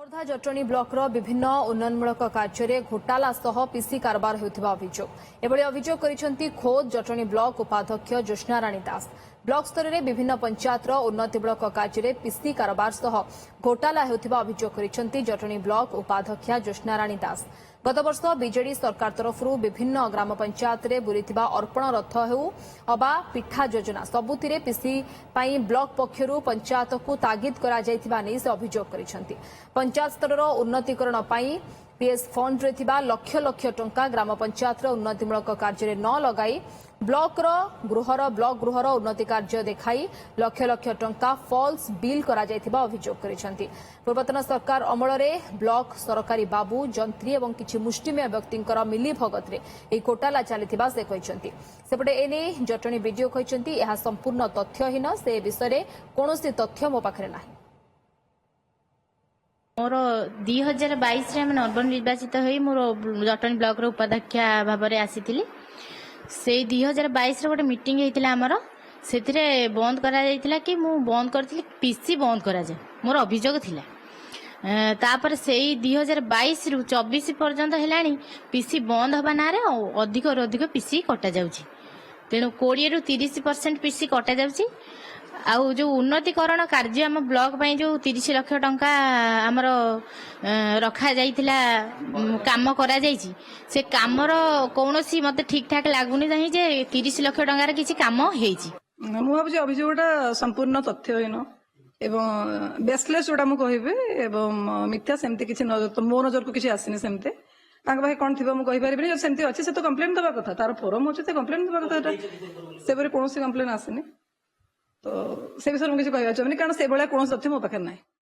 Khordha Jatni block रो विभिन्न उन्नयनमूलक कार्य घोटाला सह पीसी कारबार होता अभियोग एभली अभियोग करिसेंती खोद जटणी ब्लॉक उपाध्यक्ष ज्योत्स्ना राणी दास। ब्लॉक स्तर में विभिन्न पंचायत उन्नतिमूलक कार्य पीसी कारबार सह घोटाला होता अभियोग करिसेंती जटणी ब्लॉक उपाध्यक्षा ज्योत्स्ना राणी दास। गत वर्ष बीजेडी सरकार तरफ विभिन्न ग्राम पंचायत रे बुलिथिबा अर्पण रथ हेउ अबा पिठा योजना सबुतिरे पीसी पाई ब्लॉक पक्षरु पंचायत को तागिद करा जायथिबा नै से अभियोग करिसेंती। पंचायत स्तर उन्नतीकरण पाई पीएस फंड रे थिबा लक्ष लक्ष टंका ग्राम पंचायत उन्नतिमूलक कार्य न लगाई ब्लॉक गृहर उन्नति कार्य देखाई लक्ष लक्ष टंका फॉल्स बिल करा जायथिबा अभियोग करिसेंती। पूर्वतन सरकार अमल में ब्लॉक सरकारी बाबू जंत्री और किछि मुष्टिमेय व्यक्तिंकर मिली भगत रे एही घोटाला चलिथिबा से कहिसेंती। सेपटे एने जटणी बीडीओ कहिसेंती एहा संपूर्ण तथ्यहीन से विषय कोनोसी तथ्य मो पाखरे नाही। मोर 2022 रे नर्बन निर्वाचित होई मोर जटणी ब्लॉक रो उपाध्यक्ष भाव में आसीथिली। से 2022 रे गोटे मीटिंग हेतिला हमर सेथिरे बंद करा जायतिला कि मु बंद करथिली पीसी बंद करा जाय मोर अभियोग थिला। तापर से 2022 रु 24 पर्यंत हेलानी पीसी बंद हबा नारे अधिक अधिक पीसी कटा जाउची। तेणु 20 रु 30% पीसी कटा जाउची। आउ जो उन्नतीकरण कार्य आम ब्लॉक पाई जो 30 लाख टंका आमर रखा जाइतिला काम करा जाइछि से कामर कौनसी मते ठीक ठाक लागुनी नहीं जे 30 लाख टंका रे किछि काम हेछि। मु भाबुछि अभियोगटा संपूर्ण तथ्यहीन एवं बेसलेस जोटा मु कहिबे एवं मिथ्या सेमती किछि मो नजर को किछि आसिनी सेमते तांग भाई कोन थिबो मु कहि परिबिनी जो सेमती अछि से तो कंप्लेंट दबा कथा तार फोरम होछि ते कंप्लेंट दबा कथा से बरे कोनोसी कंप्लेंट आसिनी तो से विषय में किसी कहना चाहूँगी कारण से भाया कौन तथ्य मो पाखे ना।